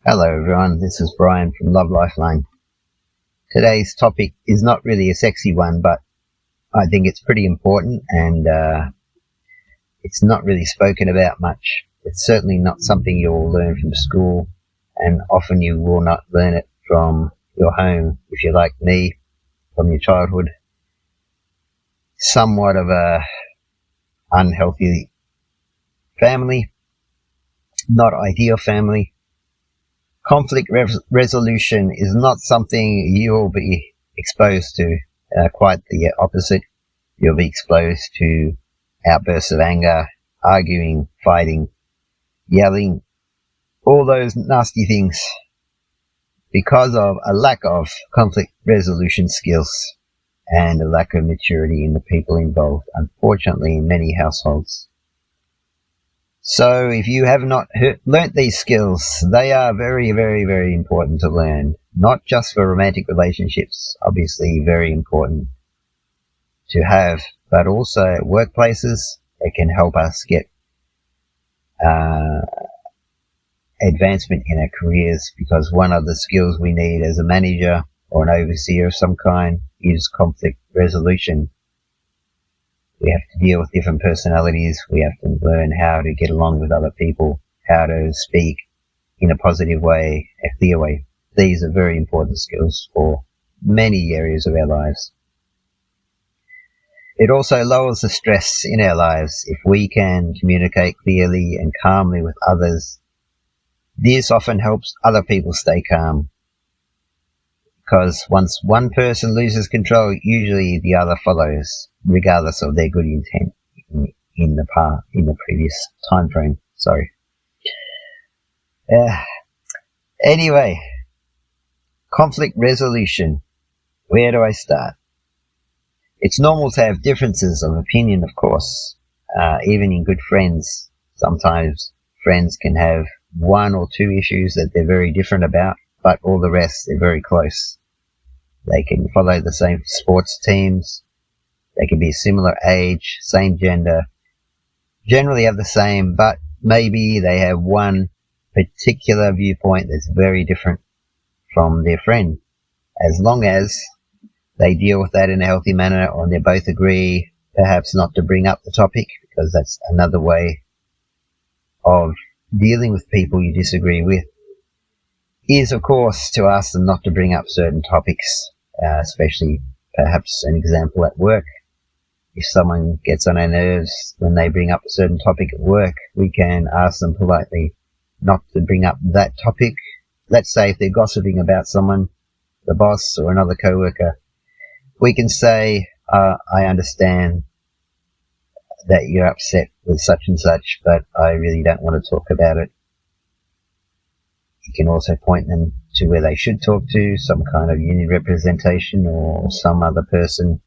Hello everyone, this is Brian from Love Lifeline. Today's topic is not really a sexy one, but I think it's pretty important and it's not really spoken about much. It's certainly not something you'll learn from school, and often you will not learn it from your home if you're like me, from your childhood. Somewhat of a unhealthy family, not ideal family. Conflict resolution is not something you'll be exposed to. Quite the opposite. You'll be exposed to outbursts of anger, arguing, fighting, yelling, all those nasty things because of a lack of conflict resolution skills and a lack of maturity in the people involved, unfortunately, in many households. So if you have not learnt these skills, they are very, very, very important to learn, not just for romantic relationships, obviously very important to have, but also at workplaces. They can help us get advancement in our careers, because one of the skills we need as a manager or an overseer of some kind is conflict resolution. We have to deal with different personalities. We have to learn how to get along with other people, how to speak in a positive way, a clear way. These are very important skills for many areas of our lives. It also lowers the stress in our lives if we can communicate clearly and calmly with others. This often helps other people stay calm, because once one person loses control, usually the other follows, regardless of their good intent in the previous time frame. Sorry. Anyway, conflict resolution. Where do I start? It's normal to have differences of opinion, of course, even in good friends. Sometimes friends can have one or two issues that they're very different about, but all the rest, they're very close. They can follow the same sports teams. They can be similar age, same gender, generally have the same, but maybe they have one particular viewpoint that's very different from their friend. As long as they deal with that in a healthy manner, or they both agree perhaps not to bring up the topic, because that's another way of dealing with people you disagree with, is of course to ask them not to bring up certain topics, especially perhaps an example at work. If someone gets on our nerves when they bring up a certain topic at work, we can ask them politely not to bring up that topic. Let's say if they're gossiping about someone, the boss or another coworker, we can say, I understand that you're upset with such and such, but I really don't want to talk about it. You can also point them to where they should talk to, some kind of union representation or some other person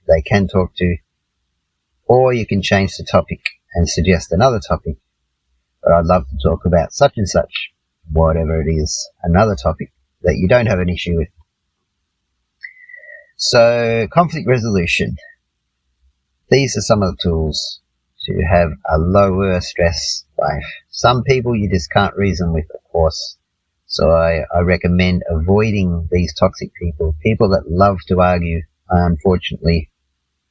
they can talk to. Or you can change the topic and suggest another topic. But I'd love to talk about such and such, whatever it is, another topic that you don't have an issue with. So, conflict resolution. These are some of the tools to have a lower stress life. Some people you just can't reason with, of course. So I recommend avoiding these toxic people, people that love to argue. I unfortunately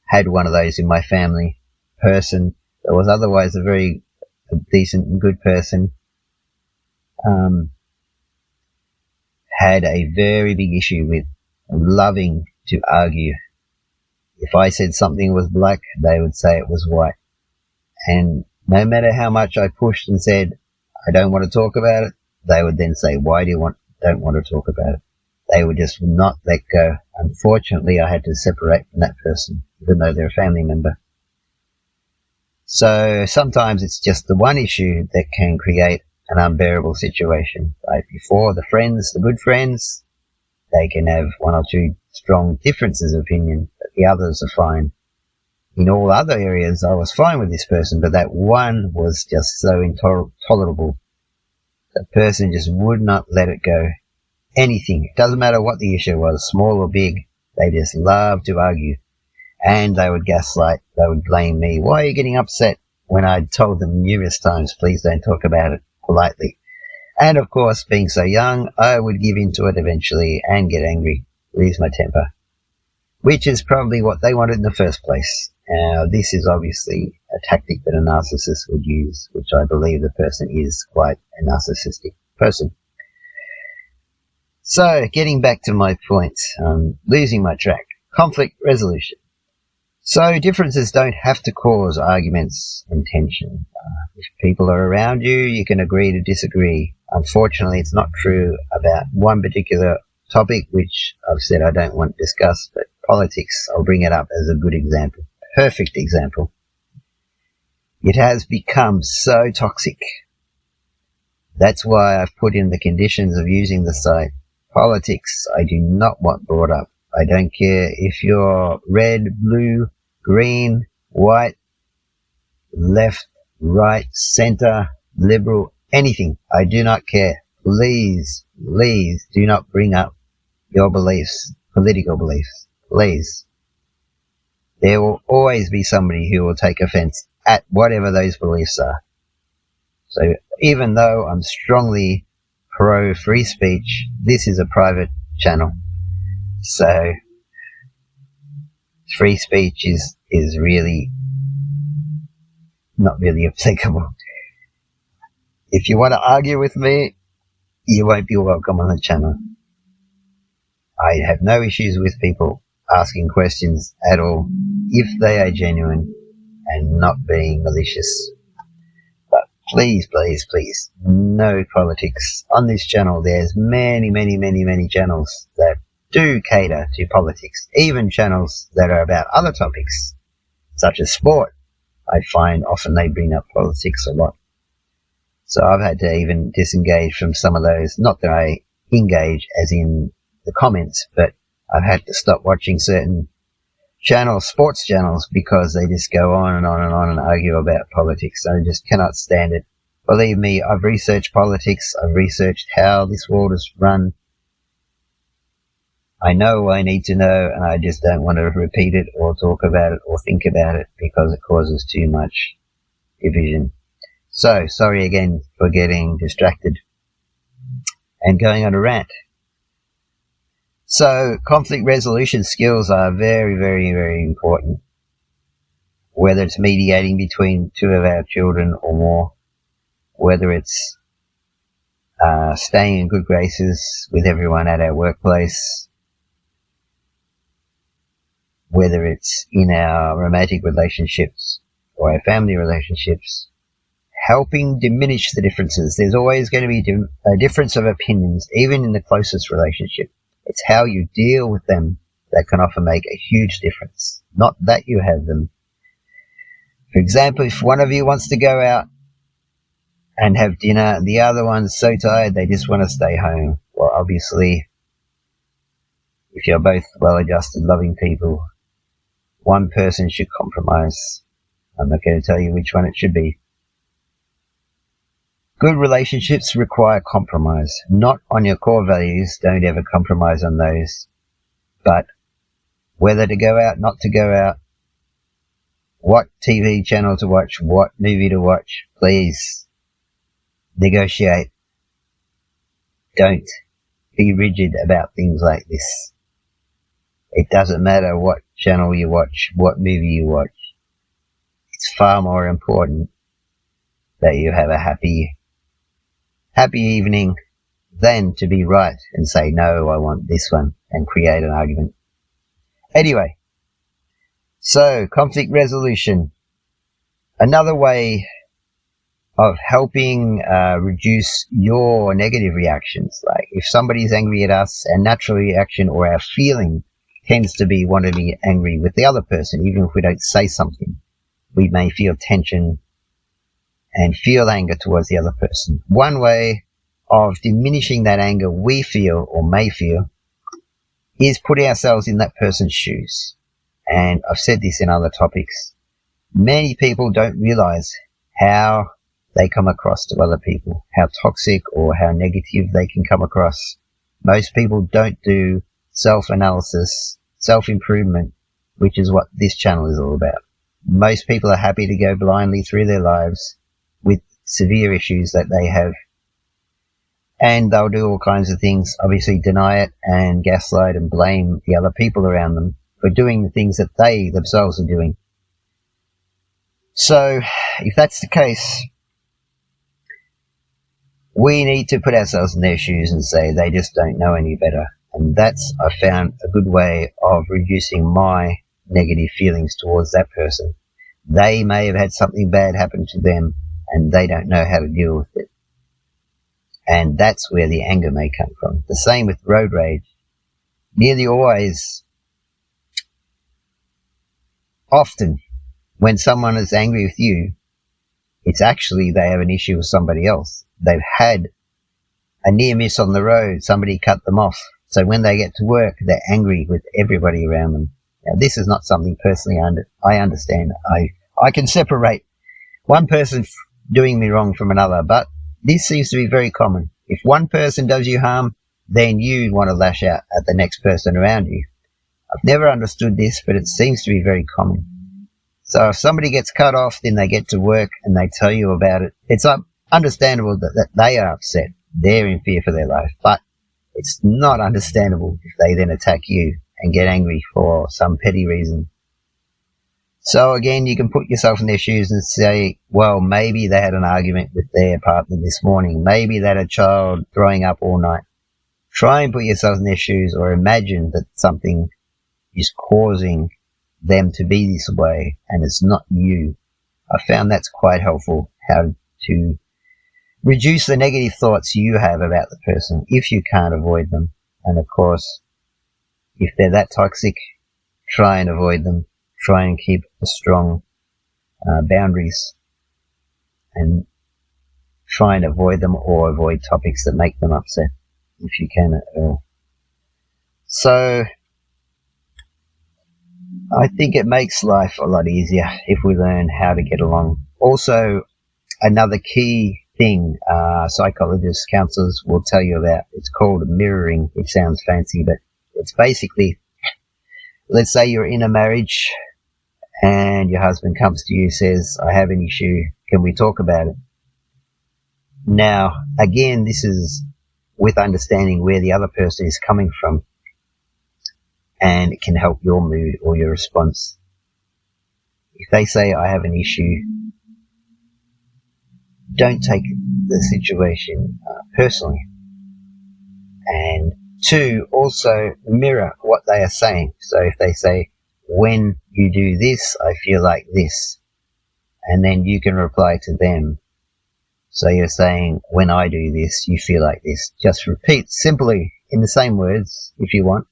had one of those in my family, person that was otherwise a very decent and good person, had a very big issue with loving to argue. If I said something was black, they would say it was white. And no matter how much I pushed and said, I don't want to talk about it, they would then say, why do you don't want to talk about it? They would just not let go. Unfortunately, I had to separate from that person, even though they're a family member. So sometimes it's just the one issue that can create an unbearable situation. Like before, the friends, the good friends, they can have one or two strong differences of opinion, but the others are fine. In all other areas, I was fine with this person, but that one was just so intolerable. The person just would not let it go. Anything. It doesn't matter what the issue was, small or big. They just love to argue. And they would gaslight. They would blame me. Why are you getting upset? When I told them numerous times, please don't talk about it politely. And of course, being so young, I would give into it eventually and get angry, lose my temper, which is probably what they wanted in the first place. Now, this is obviously a tactic that a narcissist would use, which I believe the person is quite a narcissistic person. So, getting back to my point, losing my track. Conflict resolution. So, differences don't have to cause arguments and tension. If people are around you, you can agree to disagree. Unfortunately, it's not true about one particular topic, which I've said I don't want discussed, but politics, I'll bring it up as a good example. Perfect example. It has become so toxic. That's why I've put in the conditions of using the site. Politics, I do not want brought up. I don't care if you're red, blue, green, white, left, right, center, liberal, anything. I do not care. Please do not bring up your beliefs, political beliefs. Please. There will always be somebody who will take offense at whatever those beliefs are. So even though I'm strongly pro free speech, this is a private channel. So free speech is really not really applicable. If you want to argue with me, you won't be welcome on the channel. I have no issues with people asking questions at all if they are genuine and not being malicious. But please, no politics. On this channel, there's many channels that do cater to politics, even channels that are about other topics, such as sport. I find often they bring up politics a lot. So I've had to even disengage from some of those. Not that I engage as in the comments, but I've had to stop watching certain channels, sports channels, because they just go on and argue about politics. I just cannot stand it. Believe me, I've researched politics. I've researched how this world is run. I know I need to know, and I just don't want to repeat it or talk about it or think about it because it causes too much division. So, sorry again for getting distracted and going on a rant. So, conflict resolution skills are very important. Whether it's mediating between two of our children or more, whether it's staying in good graces with everyone at our workplace, whether it's in our romantic relationships or our family relationships, helping diminish the differences. There's always going to be a difference of opinions, even in the closest relationship. It's how you deal with them that can often make a huge difference, not that you have them. For example, if one of you wants to go out and have dinner and the other one's so tired they just want to stay home, well, obviously, if you're both well-adjusted, loving people, one person should compromise. I'm not going to tell you which one it should be. Good relationships require compromise. Not on your core values, don't ever compromise on those. But whether to go out, not to go out, what TV channel to watch, what movie to watch, please negotiate. Don't be rigid about things like this. It doesn't matter what channel you watch, what movie you watch. It's far more important that you have a happy evening than to be right and say, no, I want this one, and create an argument. Anyway, so conflict resolution. Another way of helping reduce your negative reactions. Like if somebody's angry at us, our natural reaction or our feeling tends to be want to be angry with the other person, even if we don't say something. We may feel tension and feel anger towards the other person. One way of diminishing that anger we feel or may feel is putting ourselves in that person's shoes. And I've said this in other topics. Many people don't realize how they come across to other people, how toxic or how negative they can come across. Most people don't do self-analysis, self-improvement, which is what this channel is all about. Most people are happy to go blindly through their lives with severe issues that they have And they'll do all kinds of things, obviously deny it and gaslight and blame the other people around them for doing the things that they themselves are doing. So, if that's the case, we need to put ourselves in their shoes and say they just don't know any better. And that's, I found, a good way of reducing my negative feelings towards that person. They may have had something bad happen to them and they don't know how to deal with it. And that's where the anger may come from. The same with road rage. Nearly always, often, when someone is angry with you, it's actually they have an issue with somebody else. They've had a near miss on the road. Somebody cut them off. So when they get to work, they're angry with everybody around them. Now, this is not something personally I understand. I can separate one person doing me wrong from another, but this seems to be very common. If one person does you harm, then you want to lash out at the next person around you. I've never understood this, but it seems to be very common. So if somebody gets cut off, then they get to work and they tell you about it. It's understandable that they are upset. They're in fear for their life. But it's not understandable if they then attack you and get angry for some petty reason. So again, you can put yourself in their shoes and say, well, maybe they had an argument with their partner this morning. Maybe they had a child throwing up all night. Try and put yourself in their shoes, or imagine that something is causing them to be this way and it's not you. I found that's quite helpful, how to reduce the negative thoughts you have about the person if you can't avoid them. And of course, if they're that toxic, try and avoid them. Try and keep a strong boundaries and try and avoid them, or avoid topics that make them upset if you can at all. So I think it makes life a lot easier if we learn how to get along. Also, another key thing psychologists, counselors will tell you about, it's called mirroring, which sounds fancy, but it's basically, let's say you're in a marriage and your husband comes to you and says, I have an issue, can we talk about it? Now, again, this is with understanding where the other person is coming from, and it can help your mood or your response. If they say, I have an issue, don't take the situation personally. And two, also mirror what they are saying. So if they say, when you do this, I feel like this, and then you can reply to them. So you're saying, when I do this, you feel like this. Just repeat simply in the same words, if you want,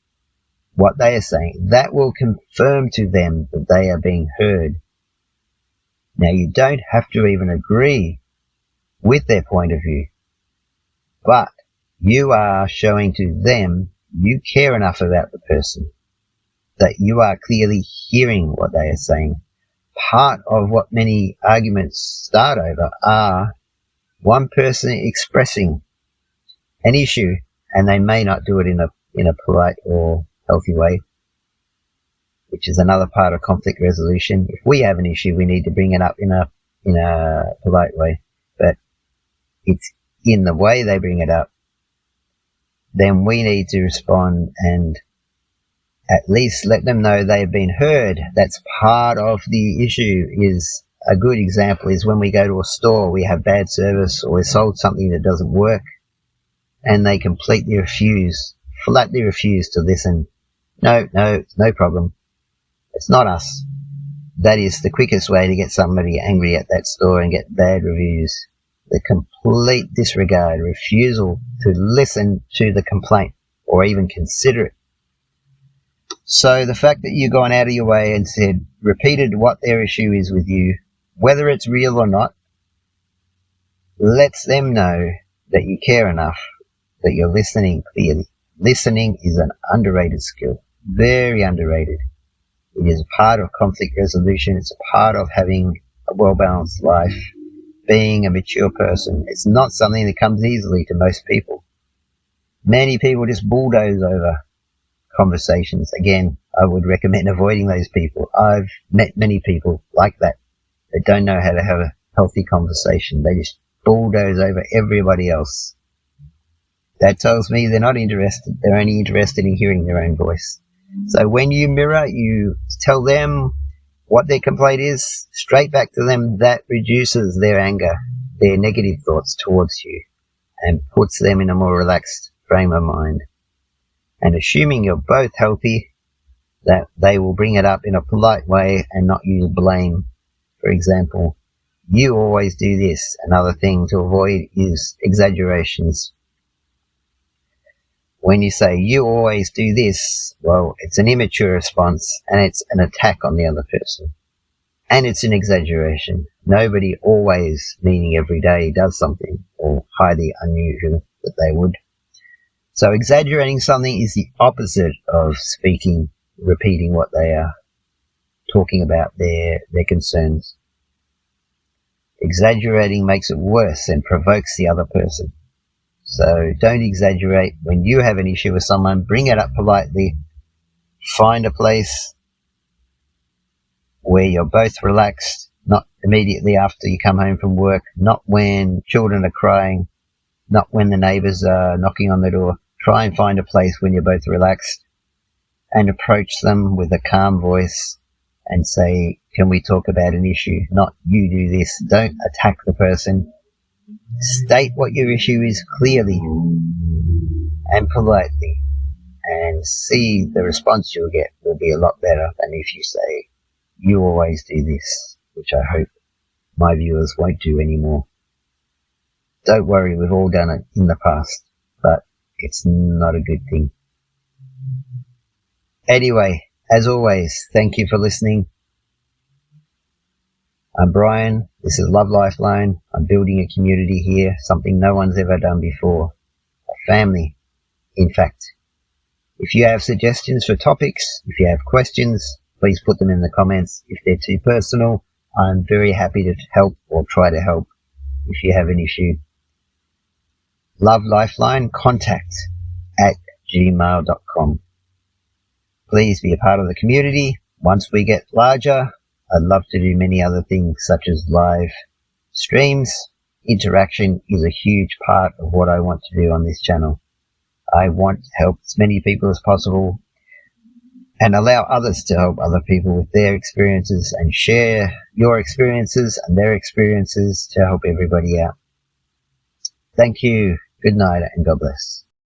what they are saying. That will confirm to them that they are being heard. Now, you don't have to even agree with their point of view, but you are showing to them you care enough about the person that you are clearly hearing what they are saying. Part of what many arguments start over are one person expressing an issue, and they may not do it in a polite or healthy way, which is another part of conflict resolution. If we have an issue, we need to bring it up in a polite way, but it's in the way they bring it up, then we need to respond and at least let them know they've been heard. That's part of the issue. Is a good example is when we go to a store, we have bad service, or we're sold something that doesn't work, and they completely flatly refuse to listen. No, no problem. It's not us. That is the quickest way to get somebody angry at that store and get bad reviews. The complete disregard, refusal to listen to the complaint or even consider it. So the fact that you've gone out of your way and repeated what their issue is with you, whether it's real or not, lets them know that you care enough, that you're listening clearly. Listening is an underrated skill, very underrated. It is a part of conflict resolution. It's a part of having a well-balanced life, being a mature person. It's not something that comes easily to most people. Many people just bulldoze over conversations. Again, I would recommend avoiding those people. I've met many people like that don't know how to have a healthy conversation. They just bulldoze over everybody else. That tells me they're not interested. They're only interested in hearing their own voice. So when you mirror, you tell them what their complaint is, straight back to them. That reduces their anger, their negative thoughts towards you, and puts them in a more relaxed frame of mind. And assuming you're both healthy, that they will bring it up in a polite way and not use blame. For example, you always do this. Another thing to avoid is exaggerations. When you say, you always do this, well, it's an immature response and it's an attack on the other person. And it's an exaggeration. Nobody always, meaning every day, does something, or highly unusual that they would. So exaggerating something is the opposite of speaking, repeating what they are talking about, their concerns. Exaggerating makes it worse and provokes the other person. So don't exaggerate. When you have an issue with someone, bring it up politely. Find a place where you're both relaxed, not immediately after you come home from work, not when children are crying, not when the neighbors are knocking on the door. Try and find a place when you're both relaxed and approach them with a calm voice and say, can we talk about an issue? Not you do this. Don't attack the person. State what your issue is clearly and politely, and see the response you'll get will be a lot better than if you say, you always do this, which I hope my viewers won't do anymore. Don't worry, we've all done it in the past, but it's not a good thing. Anyway, as always, thank you for listening. I'm Brian. This is Love Lifeline. I'm building a community here, something no one's ever done before. A family, in fact. If you have suggestions for topics, if you have questions, please put them in the comments. If they're too personal, I'm very happy to help or try to help if you have an issue. Love Lifeline, contact@gmail.com. Please be a part of the community. Once we get larger, I'd love to do many other things such as live streams. Interaction is a huge part of what I want to do on this channel. I want to help as many people as possible and allow others to help other people with their experiences and share your experiences and their experiences to help everybody out. Thank you. Good night and God bless.